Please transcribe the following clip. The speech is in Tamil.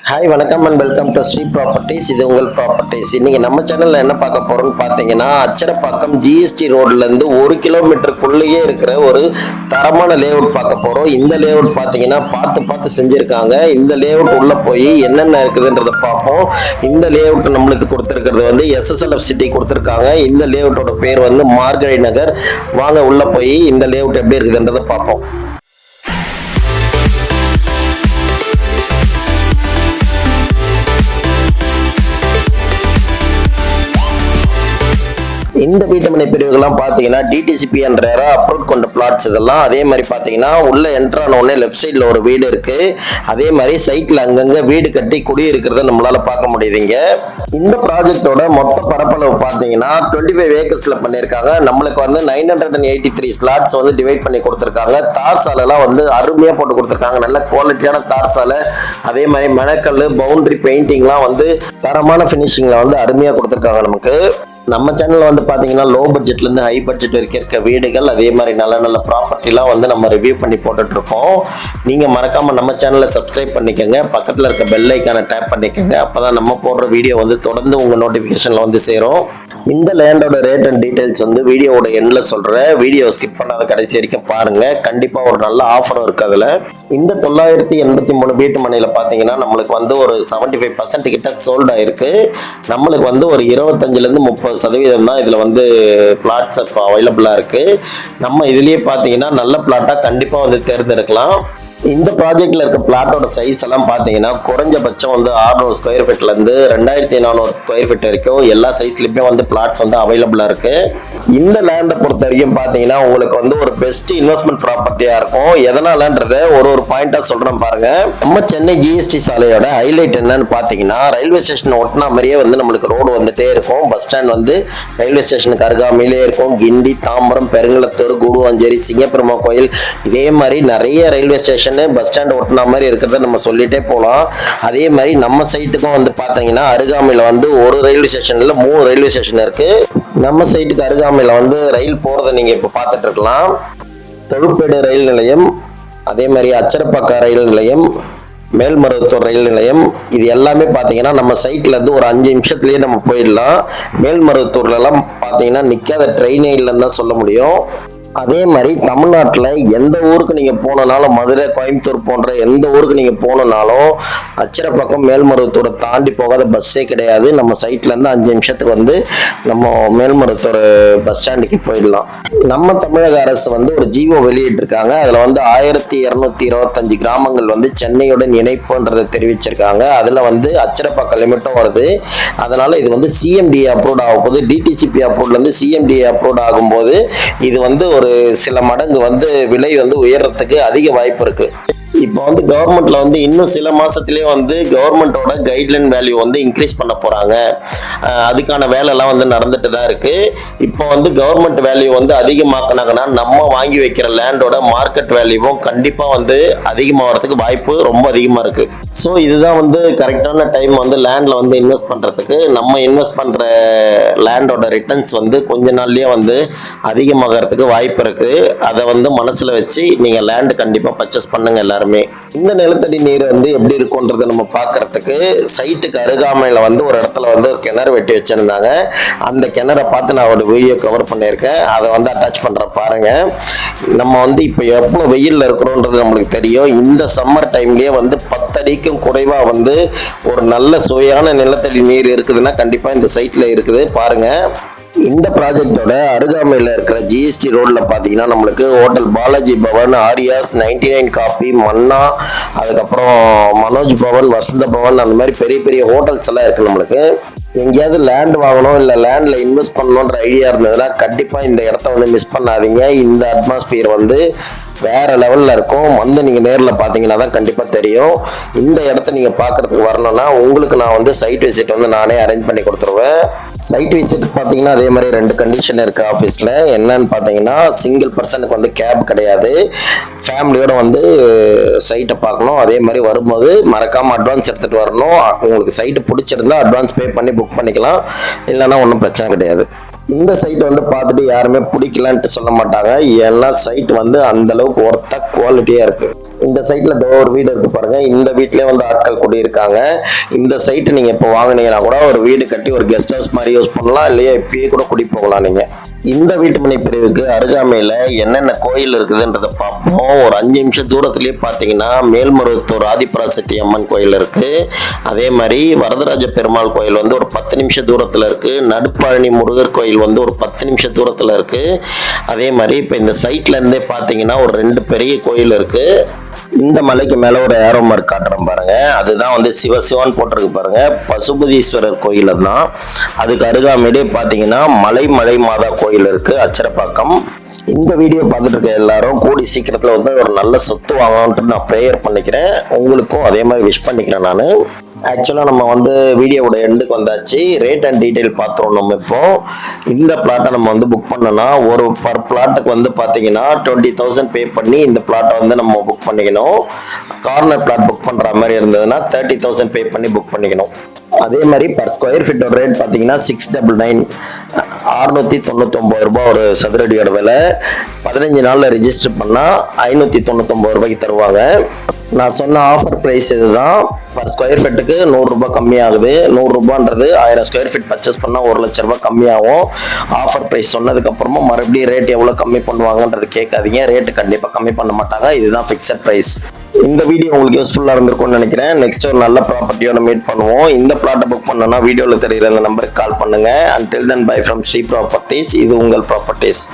ஹாய் வணக்கம் and welcome to Sri properties. இது உங்கள் ப்ராப்பர்ட்டிஸ். இன்னைக்கு நம்ம சேனலில் என்ன பார்க்க போகிறோம்னு பார்த்தீங்கன்னா, அச்சரப்பாக்கம் ஜிஎஸ்டி ரோட்லேருந்து 1 கிலோமீட்டருக்குள்ளேயே இருக்கிற ஒரு தரமான லேஅவுட் பார்க்க போகிறோம். இந்த லேஅவுட் பார்த்தீங்கன்னா பார்த்து செஞ்சுருக்காங்க. இந்த லேஅவுட் உள்ளே போய் என்னென்ன இருக்குதுன்றதை பார்ப்போம். இந்த லேஅவுட் நம்மளுக்கு கொடுத்துருக்கிறது வந்து எஸ்எஸ்எல்எஃப் சிட்டி கொடுத்துருக்காங்க. இந்த லேஅவுட்டோட பேர் வந்து மார்கழி நகர். வாங்க உள்ளே போய் இந்த லேஅவுட் எப்படி இருக்குதுன்றதை பார்ப்போம். இந்த வீட்டுமனை பிரிவுகள்லாம் பார்த்தீங்கன்னா டிடிசிபி என்ற அப்ரூவ் கொண்ட பிளாட்ஸ் இதெல்லாம். அதே மாதிரி பார்த்தீங்கன்னா உள்ள என்ட்ரான உடனே லெஃப்ட் சைடில் ஒரு வீடு இருக்கு. அதே மாதிரி சைட்டில் அங்கங்கே வீடு கட்டி குடியிருக்கிறத நம்மளால பார்க்க முடியுதுங்க. இந்த ப்ராஜெக்டோட மொத்த பரப்பளவு பார்த்தீங்கன்னா 25 ஏக்கர்ஸ்ல பண்ணியிருக்காங்க. நம்மளுக்கு வந்து 983 ஸ்லாட்ஸ் வந்து டிவைட் பண்ணி கொடுத்துருக்காங்க. தார் சாலைலாம் வந்து அருமையாக போட்டு கொடுத்துருக்காங்க. நல்ல குவாலிட்டியான தார் சாலை. அதே மாதிரி மணக்கல் பவுண்டரி பெயிண்டிங்லாம் வந்து தரமான ஃபினிஷிங்கில் வந்து அருமையாக கொடுத்துருக்காங்க. நமக்கு நம்ம சேனலில் வந்து பார்த்தீங்கன்னா லோ பட்ஜெட்லேருந்து ஹை பட்ஜெட் வரைக்கும் இருக்க வீடுகள், அதே மாதிரி நல்ல ப்ராப்பர்ட்டிலாம் வந்து நம்ம ரிவ்யூ பண்ணி போட்டுட்ருக்கோம். நீங்கள் மறக்காமல் நம்ம சேனலை சப்ஸ்கிரைப் பண்ணிக்கோங்க. பக்கத்தில் இருக்க பெல் ஐக்கானை டேப் பண்ணிக்கோங்க. அப்போ தான் நம்ம போடுற வீடியோ வந்து தொடர்ந்து உங்கள் நோட்டிஃபிகேஷனில் வந்து சேரும். இந்த லேண்டோட ரேட் அண்ட் டீட்டெயில்ஸ் வந்து வீடியோவோட எண்ணில் சொல்கிறேன். வீடியோ ஸ்கிப் பண்ணாத கடைசி வரைக்கும் பாருங்கள். கண்டிப்பாக ஒரு நல்ல ஆஃபரும் இருக்குது அதில். இந்த 983 வீட்டு மனையில் பார்த்தீங்கன்னா நம்மளுக்கு வந்து ஒரு 75% கிட்ட சோல்ட் ஆயிருக்கு. நம்மளுக்கு வந்து ஒரு 25% 30% தான் இதில் வந்து பிளாட்ஸ் இப்போ அவைலபிளாக இருக்குது. நம்ம இதுலேயே பார்த்தீங்கன்னா நல்ல பிளாட்டாக கண்டிப்பாக வந்து தேர்ந்தெடுக்கலாம். இந்த ப்ராஜெக்ட்ல இருக்க பிளாட்டோட சைஸ் எல்லாம் பார்த்தீங்கன்னா குறைஞ்சபட்சம் வந்து 600 ஸ்கொயர் ஃபீட்லேருந்து 2400 ஸ்கொயர் ஃபீட் வரைக்கும் எல்லா சைஸ்லையுமே வந்து பிளாட்ஸ் வந்து அவைலபிளாக இருக்கு. இந்த லேண்டை பொறுத்த வரைக்கும் பார்த்தீங்கன்னா உங்களுக்கு வந்து ஒரு பெஸ்ட் இன்வெஸ்ட்மெண்ட் ப்ராப்பர்ட்டியாக இருக்கும். எதனாலன்றதை ஒரு பாயிண்டாக சொல்கிறேன் பாருங்க. நம்ம சென்னை ஜிஎஸ்டி சாலையோட ஹைலைட் என்னன்னு பார்த்தீங்கன்னா, ரயில்வே ஸ்டேஷன் ஒட்டினா மாதிரியே வந்து நம்மளுக்கு ரோடு வந்துட்டே இருக்கும். பஸ் ஸ்டாண்ட் வந்து ரயில்வே ஸ்டேஷனுக்கு அருகாமையிலே இருக்கும். கிண்டி, தாம்பரம், பெருங்குளத்தூர், கூடுவாஞ்சேரி, சிங்கப்பெருமா கோயில், இதே மாதிரி நிறைய ரயில்வே ஸ்டேஷன் பஸ் ஸ்டாண்ட் ஒட்டின மாதிரி இருக்கிறத நம்ம சொல்லிட்டே போகலாம். அதே மாதிரி நம்ம சைட்டுக்கும் வந்து பார்த்தீங்கன்னா அருகாமையில் வந்து ஒரு ரயில்வே ஸ்டேஷன்ல 3 ரயில்வே ஸ்டேஷன் இருக்கு. நம்ம சைட்டுக்கு அருகாமையில் வந்து ரயில் போகிறத நீங்கள் இப்போ பார்த்துட்டு இருக்கலாம். தொழுப்பேடு ரயில் நிலையம், அதே மாதிரி அச்சரப்பாக்கம் ரயில் நிலையம், மேல்மருவத்தூர் ரயில் நிலையம், இது எல்லாமே பார்த்தீங்கன்னா நம்ம சைட்ல இருந்து ஒரு 5 நிமிஷத்துலேயே நம்ம போயிடலாம். மேல்மருவத்தூர்லாம் பார்த்தீங்கன்னா நிற்காத ட்ரெயினே இல்லைன்னு தான் சொல்ல முடியும். அதே மாதிரி தமிழ்நாட்டில் எந்த ஊருக்கு நீங்கள் போனனாலும், மதுரை, கோயம்புத்தூர் போன்ற எந்த ஊருக்கு நீங்கள் போனனாலும் அச்சரப்பாக்கம் மேல்மருவத்தூரை தாண்டி போகாத பஸ்ஸே கிடையாது. நம்ம சைட்லேருந்து 5 நிமிஷத்துக்கு வந்து நம்ம மேல்மருவத்தூர் பஸ் ஸ்டாண்டுக்கு போயிடலாம். நம்ம தமிழக அரசு வந்து ஒரு ஜிஓ வெளியிட்டிருக்காங்க. அதில் வந்து 1225 கிராமங்கள் வந்து சென்னையுடன் இணைப்புன்றதை தெரிவிச்சிருக்காங்க. அதில் வந்து அச்சரப்பாக்கம் லிமிட்டும் வருது. அதனால் இது வந்து சிஎம்டிஏ அப்ரூவ் ஆகும் போது, டிடிசிபி அப்ரூவ்லேருந்து சிஎம்டிஏ அப்ரூவ் ஆகும்போது இது வந்து ஒரு சில மடங்கு வந்து விலை வந்து உயர்றதுக்கு அதிக வாய்ப்பு இருக்கு. இப்போ வந்து கவர்மெண்ட்ல வந்து இன்னும் சில மாசத்திலேயே வந்து கவர்மெண்டோட கைட்லைன் வேல்யூ வந்து இன்க்ரீஸ் பண்ண போறாங்க. அதுக்கான வேலைலாம் வந்து நடந்துட்டு தான் இருக்கு. இப்போ வந்து கவர்மெண்ட் வேல்யூ வந்து அதிகமாக்கினாங்கன்னா நம்ம வாங்கி வைக்கிற லேண்டோட மார்க்கெட் வேல்யூவும் கண்டிப்பா வந்து அதிகமாகிறதுக்கு வாய்ப்பு ரொம்ப அதிகமா இருக்கு. ஸோ இதுதான் வந்து கரெக்டான டைம் வந்து லேண்ட்ல வந்து இன்வெஸ்ட் பண்றதுக்கு. நம்ம இன்வெஸ்ட் பண்ற லேண்டோட ரிட்டர்ன்ஸ் வந்து கொஞ்ச நாள்லயே வந்து அதிகமாகிறதுக்கு வாய்ப்பு இருக்கு. அதை வந்து மனசுல வச்சு நீங்க லேண்ட் கண்டிப்பா பர்ச்சேஸ் பண்ணுங்க எல்லாரும். இந்த நிலத்தடி நீர் வந்து எப்படி இருக்கும்ன்றதை நம்ம பார்க்கறதுக்கு சைட்டுக்கு அருகாமையில் வந்து ஒரு இடத்துல வந்து ஒரு கிணறு வெட்டி வச்சிருந்தாங்க. அந்த கிணறை பார்த்து நான் ஒரு வீடியோ கவர் பண்ணியிருக்கேன். அதை வந்து அட்டாச் பண்ற பாருங்க. நம்ம வந்து இப்போ எவ்வளோ வெயிலில் இருக்கிறோன்றது நம்மளுக்கு தெரியும். இந்த சம்மர் டைம்லேயே வந்து 10 அடிக்கும் குறைவாக வந்து ஒரு நல்ல சுவையான நிலத்தடி நீர் இருக்குதுன்னா கண்டிப்பாக இந்த சைட்டில் இருக்குது பாருங்க. இந்த ப்ராஜெக்டோட அருகாமையில் இருக்கிற ஜிஎஸ்டி ரோட்ல பார்த்தீங்கன்னா நம்மளுக்கு ஹோட்டல் பாலாஜி பவன், ஆரியாஸ், 99 காபி, மன்னா, அதுக்கப்புறம் மனோஜ் பவன், வசந்த பவன், அந்த மாதிரி பெரிய பெரிய ஹோட்டல்ஸ் எல்லாம் இருக்கு. நம்மளுக்கு எங்கேயாவது லேண்ட் வாங்கணும் இல்லை லேண்டில் இன்வெஸ்ட் பண்ணணுன்ற ஐடியா இருந்ததுன்னா கண்டிப்பாக இந்த இடத்த வந்து மிஸ் பண்ணாதீங்க. இந்த அட்மாஸ்பியர் வந்து வேற லெவலில் இருக்கும். வந்து நீங்கள் நேரில் பார்த்தீங்கன்னா தான் கண்டிப்பாக தெரியும். இந்த இடத்த நீங்கள் பார்க்குறதுக்கு வரணும்னா உங்களுக்கு நான் வந்து சைட் விசிட் வந்து நானே அரேஞ்ச் பண்ணி கொடுத்துருவேன். சைட் விசிட் பார்த்தீங்கன்னா அதே மாதிரி 2 கண்டிஷன் இருக்குது ஆஃபீஸில். என்னன்னு பார்த்தீங்கன்னா, சிங்கிள் பர்சனுக்கு வந்து கேப் கிடையாது. ஃபேமிலியோட வந்து சைட்டை பார்க்கணும். அதே மாதிரி வரும்போது மறக்காமல் அட்வான்ஸ் எடுத்துகிட்டு வரணும். உங்களுக்கு சைட்டு பிடிச்சிருந்தா அட்வான்ஸ் பே பண்ணி புக் பண்ணிக்கலாம். இல்லைன்னா ஒன்றும் பிரச்சனை கிடையாது. இந்த சைட் வந்து பார்த்துட்டு யாருமே பிடிக்கலான்ட்டு சொல்ல மாட்டாங்க. ஏன்னா சைட் வந்து அந்த அளவுக்கு ஒர்த்தா குவாலிட்டியா இருக்கு. இந்த சைட்ல ஒரு வீடு இருக்கு பாருங்க. இந்த வீட்லயே வந்து ஆட்கள் குடியிருக்காங்க. இந்த சைட் நீங்க இப்போ வாங்குனீங்கன்னா கூட ஒரு வீடு கட்டி ஒரு கெஸ்ட் ஹவுஸ் மாதிரி யூஸ் பண்ணலாம், இல்லையா இப்பயே கூட குடி போகலாம் நீங்க. இந்த வீட்டுமனை பிரிவுக்கு அருகாமையில என்னென்ன கோயில் இருக்குதுன்றத பார்ப்போம். ஒரு 5 நிமிஷம் தூரத்திலேயே பார்த்தீங்கன்னா மேல்மருவத்தூர் ஆதிபராசக்தி அம்மன் கோயில் இருக்கு. அதே மாதிரி வரதராஜ பெருமாள் கோயில் வந்து ஒரு 10 நிமிஷம் தூரத்தில் இருக்கு. நடுப்பழனி முருகர் கோயில் வந்து ஒரு 10 நிமிஷம் தூரத்தில் இருக்கு. அதே மாதிரி இப்போ இந்த சைட்ல இருந்தே பார்த்தீங்கன்னா ஒரு 2 பெரிய கோயில் இருக்கு. இந்த மலைக்கு மேல ஒரு ஏரோ மார்க் காட்டுறேன் பாருங்க. அதுதான் வந்து சிவசிவான் போட்டிருக்கு பாருங்க. பசுபதீஸ்வரர் கோயில் தான். அதுக்கு அருகாமையிலே பார்த்தீங்கன்னா மலை மாதா கோயில் இருக்கு, அச்சரப்பாக்கம். இந்த வீடியோ பார்த்துட்டு இருக்க எல்லாரும் கூடி சீக்கிரத்தில் வந்து ஒரு நல்ல சொத்து வாங்கணும்ட்டு நான் ப்ரேயர் பண்ணிக்கிறேன். உங்களுக்கும் அதே மாதிரி விஷ் பண்ணிக்கிறேன் நான். ஆக்சுவலாக நம்ம வந்து வீடியோவோட எண்டுக்கு வந்தாச்சு. ரேட் அண்ட் டீட்டெயில் பார்த்துருவோம். நம்ம இப்போ இந்த பிளாட்டை நம்ம வந்து புக் பண்ணோன்னா ஒரு பர் பிளாட்டுக்கு வந்து பார்த்தீங்கன்னா 20,000 பே பண்ணி இந்த பிளாட்டை வந்து நம்ம புக் பண்ணிக்கணும். கார்னர் பிளாட் புக் பண்ணுற மாதிரி இருந்ததுன்னா 30,000 பே பண்ணி புக் பண்ணிக்கணும். அதே மாதிரி பர் ஸ்கொயர் ஃபீட்டோட ரேட் பார்த்தீங்கன்னா 699 699 ரூபாய் ஒரு சதுரடியோட விலை. 15 நாளில் ரெஜிஸ்டர் பண்ணால் 599 ரூபாய்க்கு தருவாங்க. நான் சொன்ன ஆஃபர் ப்ரைஸ் இதுதான். பர் ஸ்கொயர் ஃபீட்டுக்கு 100 ரூபாய் கம்மியாகுது. 100 ரூபான்றது 1000 ஸ்கொயர் ஃபீட் பர்ச்சேஸ் பண்ணால் 1 லட்ச ரூபாய் கம்மியாகும். ஆஃபர் ப்ரைஸ் சொன்னதுக்கப்புறமா மறுபடியும் ரேட் எவ்வளோ கம்மி பண்ணுவாங்கன்றது கேட்காதீங்க. ரேட்டு கண்டிப்பாக கம்மி பண்ண மாட்டாங்க. இதுதான் ஃபிக்ஸட் ப்ரைஸ். இந்த வீடியோ உங்களுக்கு யூஸ்ஃபுல்லாக இருந்திருக்கும்னு நினைக்கிறேன். நெக்ஸ்ட் ஒரு நல்ல ப்ராப்பர்ட்டியோட மீட் பண்ணுவோம். இந்த பிளாட்டை புக் பண்ணணும்னா வீடியோவில் தெரியுற இந்த நம்பருக்கு கால் பண்ணுங்க. Until then, bye from Sri Properties. இது உங்கள் ப்ராப்பர்ட்டிஸ்.